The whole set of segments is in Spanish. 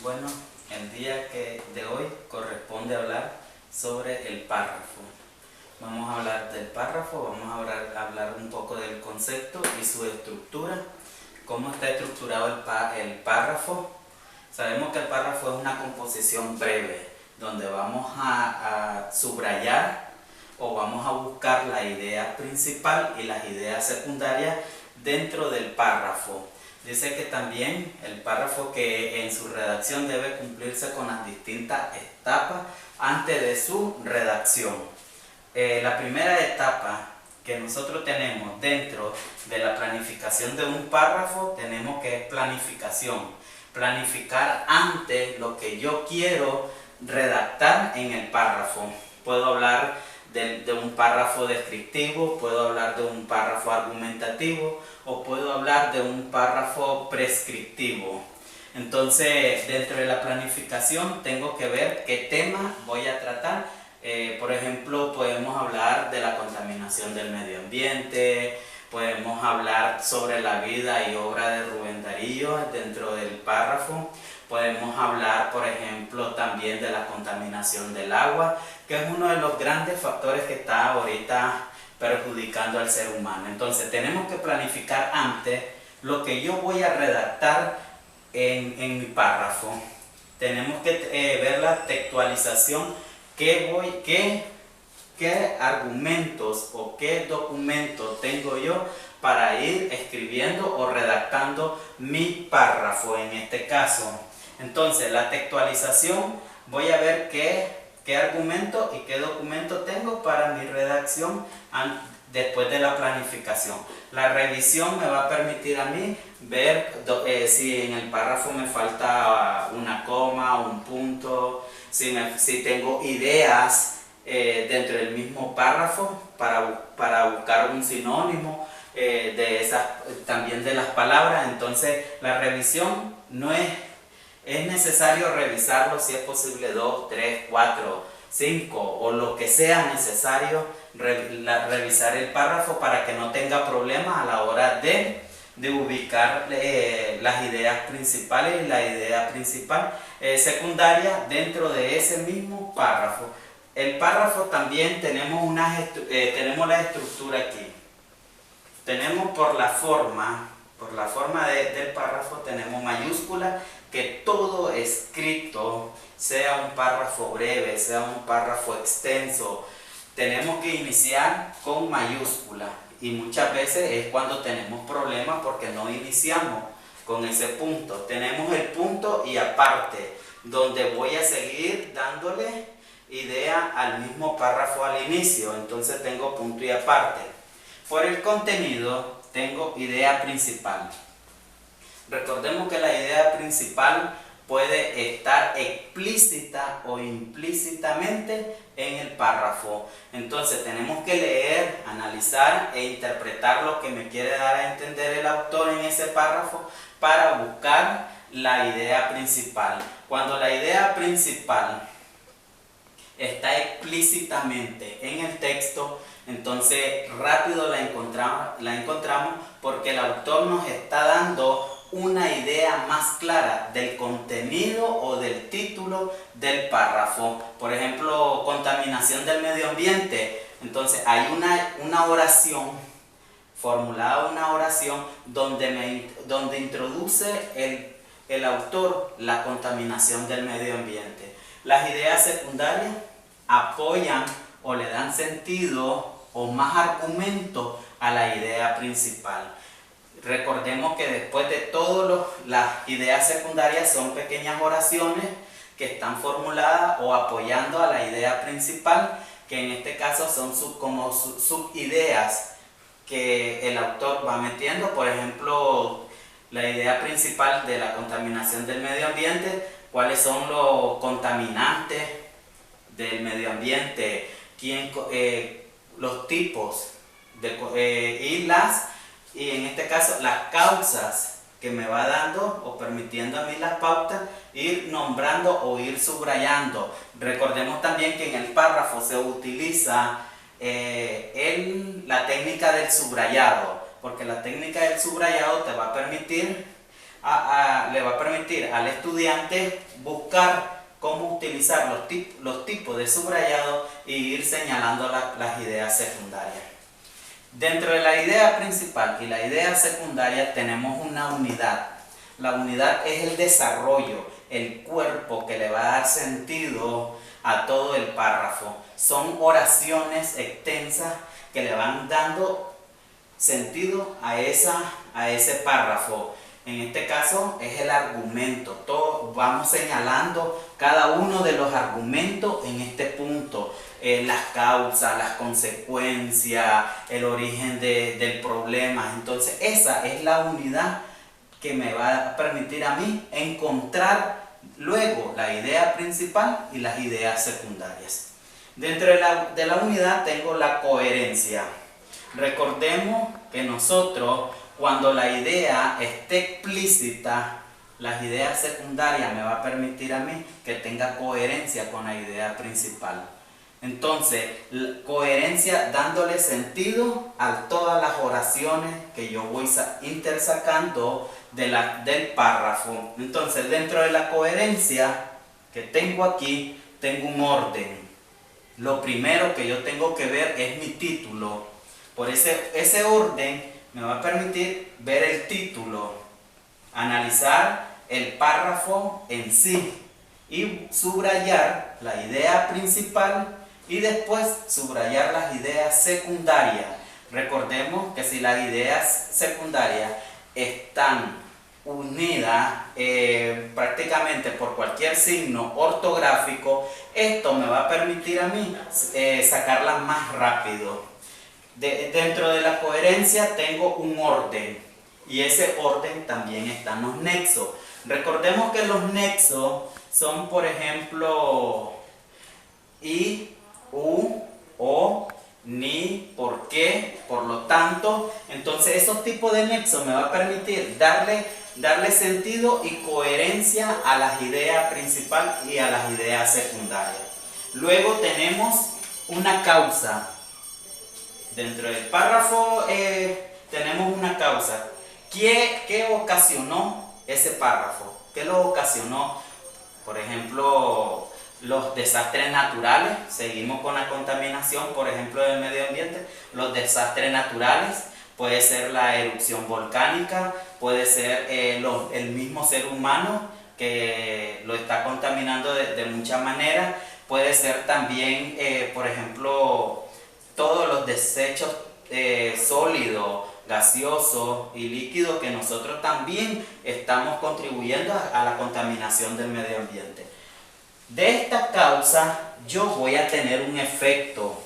Bueno, el día de hoy corresponde hablar sobre el párrafo. Vamos a hablar del párrafo, vamos a hablar un poco del concepto y su estructura. ¿Cómo está estructurado el párrafo? Sabemos que el párrafo es una composición breve, donde vamos a subrayar o vamos a buscar la idea principal y las ideas secundarias dentro del párrafo. Dice que también el párrafo que en su redacción debe cumplirse con las distintas etapas antes de su redacción. La primera etapa que nosotros tenemos dentro de la planificación de un párrafo, tenemos que es planificación. Planificar antes lo que yo quiero redactar en el párrafo. Puedo hablar de un párrafo descriptivo, puedo hablar de un párrafo argumentativo o puedo hablar de un párrafo prescriptivo. Entonces, dentro de la planificación tengo que ver qué tema voy a tratar. Por ejemplo, podemos hablar de la contaminación del medio ambiente, podemos hablar sobre la vida y obra de Rubén Darío dentro del párrafo. Podemos hablar, por ejemplo, también de la contaminación del agua, que es uno de los grandes factores que está ahorita perjudicando al ser humano. Entonces, tenemos que planificar antes lo que yo voy a redactar en mi párrafo. Tenemos que ver la textualización, qué argumentos o qué documentos tengo yo para ir escribiendo o redactando mi párrafo en este caso. Entonces, la textualización, voy a ver qué argumento y qué documento tengo para mi redacción después de la planificación. La revisión me va a permitir a mí ver si en el párrafo me falta una coma, un punto, si tengo ideas dentro del mismo párrafo para buscar un sinónimo también de las palabras. Entonces, la revisión no es necesario revisarlo, si es posible 2, 3, 4, 5 o lo que sea necesario revisar el párrafo para que no tenga problemas a la hora de ubicar las ideas principales y la idea principal secundaria dentro de ese mismo párrafo. El párrafo también tenemos la estructura aquí. Tenemos por la forma del párrafo, tenemos mayúscula, que todo escrito, sea un párrafo breve, sea un párrafo extenso, tenemos que iniciar con mayúscula. Y muchas veces es cuando tenemos problemas porque no iniciamos con ese punto. Tenemos el punto y aparte, donde voy a seguir dándole idea al mismo párrafo al inicio. Entonces tengo punto y aparte. Por el contenido tengo idea principal. Recordemos que la idea principal puede estar explícita o implícitamente en el párrafo. Entonces tenemos que leer, analizar e interpretar lo que me quiere dar a entender el autor en ese párrafo para buscar la idea principal. Cuando la idea principal está explícitamente en el texto, entonces rápido la encontramos porque el autor nos está dando una idea más clara del contenido o del título del párrafo. Por ejemplo, contaminación del medio ambiente. Entonces hay una oración, formulada una oración donde introduce el autor la contaminación del medio ambiente. Las ideas secundarias apoyan o le dan sentido o más argumento a la idea principal. Recordemos que después de todas las ideas secundarias son pequeñas oraciones que están formuladas o apoyando a la idea principal, que en este caso son como subideas que el autor va metiendo. Por ejemplo, la idea principal de la contaminación del medio ambiente, cuáles son los contaminantes del medio ambiente, los tipos y en este caso las causas que me va dando o permitiendo a mí las pautas, ir nombrando o ir subrayando. Recordemos también que en el párrafo se utiliza la técnica del subrayado, porque la técnica del subrayado te va a permitir le va a permitir al estudiante buscar cómo utilizar los tipos de subrayado y ir señalando las ideas secundarias. Dentro de la idea principal y la idea secundaria tenemos una unidad. La unidad es el desarrollo, el cuerpo que le va a dar sentido a todo el párrafo. Son oraciones extensas que le van dando sentido a ese párrafo. En este caso es el argumento. Todos vamos señalando cada uno de los argumentos en este punto. Las causas, las consecuencias, el origen del problema. Entonces esa es la unidad que me va a permitir a mí encontrar luego la idea principal y las ideas secundarias. Dentro de la unidad tengo la coherencia. Recordemos que nosotros, cuando la idea esté explícita, las ideas secundarias me va a permitir a mí que tenga coherencia con la idea principal. Entonces, coherencia dándole sentido a todas las oraciones que yo voy intersacando del párrafo. Entonces, dentro de la coherencia que tengo aquí, tengo un orden. Lo primero que yo tengo que ver es mi título. Por ese orden me va a permitir ver el título, analizar el párrafo en sí y subrayar la idea principal y después subrayar las ideas secundarias. Recordemos que si las ideas secundarias están unidas prácticamente por cualquier signo ortográfico, esto me va a permitir a mí sacarlas más rápido. Dentro de la coherencia tengo un orden y ese orden también está en los nexos. Recordemos que los nexos son, por ejemplo, y, u, o, ni, por qué, por lo tanto. Entonces esos tipos de nexos me va a permitir darle sentido y coherencia a las ideas principales y a las ideas secundarias. Luego tenemos una causa. Dentro del párrafo tenemos una causa. ¿Qué ocasionó ese párrafo? ¿Qué lo ocasionó? Por ejemplo, los desastres naturales. Seguimos con la contaminación, por ejemplo, del medio ambiente. Los desastres naturales puede ser la erupción volcánica, puede ser el mismo ser humano que lo está contaminando de muchas maneras. Puede ser también, por ejemplo, todos los desechos sólidos, gaseosos y líquidos que nosotros también estamos contribuyendo a la contaminación del medio ambiente. De esta causa yo voy a tener un efecto,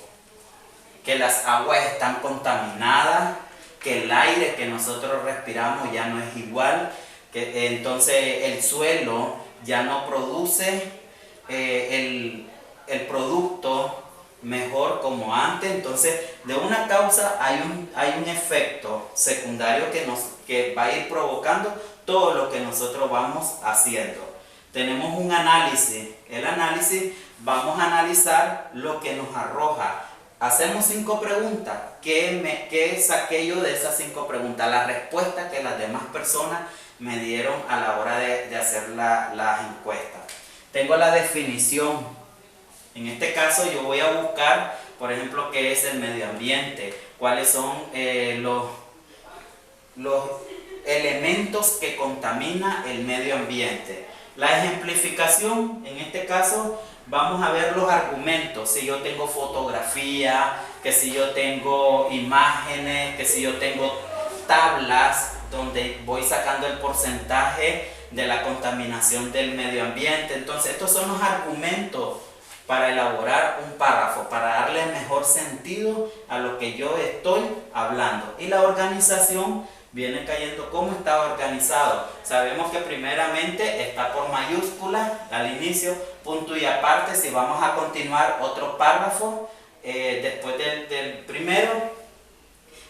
que las aguas están contaminadas, que el aire que nosotros respiramos ya no es igual, que entonces el suelo ya no produce el producto mejor como antes. Entonces de una causa hay un efecto secundario que va a ir provocando todo lo que nosotros vamos haciendo. Tenemos un análisis. El análisis, vamos a analizar lo que nos arroja. Hacemos 5 preguntas. ¿Qué saqué yo de esas 5 preguntas? La respuesta que las demás personas me dieron a la hora de hacer las encuestas. Tengo la definición. En este caso yo voy a buscar, por ejemplo, qué es el medio ambiente, cuáles son los elementos que contamina el medio ambiente. La ejemplificación, en este caso, vamos a ver los argumentos. Si yo tengo fotografía, que si yo tengo imágenes, que si yo tengo tablas donde voy sacando el porcentaje de la contaminación del medio ambiente. Entonces, estos son los argumentos para elaborar un párrafo, para darle mejor sentido a lo que yo estoy hablando. Y la organización viene cayendo. ¿Cómo está organizado? Sabemos que primeramente está por mayúscula al inicio, punto y aparte. Si vamos a continuar otro párrafo después del primero,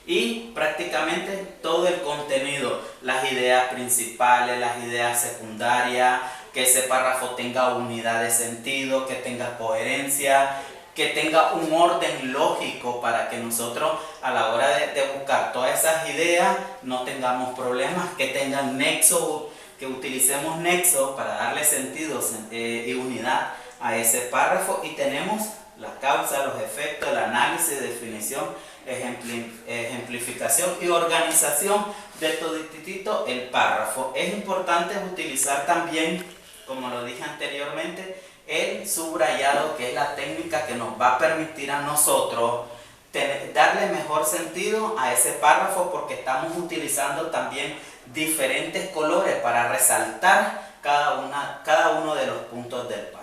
y prácticamente todo el contenido, las ideas principales, las ideas secundarias, que ese párrafo tenga unidad de sentido, que tenga coherencia, que tenga un orden lógico para que nosotros a la hora de buscar todas esas ideas no tengamos problemas, que tengan nexo que utilicemos nexos para darle sentido y unidad a ese párrafo, y tenemos la causa, los efectos, el análisis, definición, ejemplificación y organización de toditito el párrafo. Es importante utilizar también, como lo dije anteriormente, el subrayado, que es la técnica que nos va a permitir a nosotros darle mejor sentido a ese párrafo, porque estamos utilizando también diferentes colores para resaltar cada uno de los puntos del párrafo.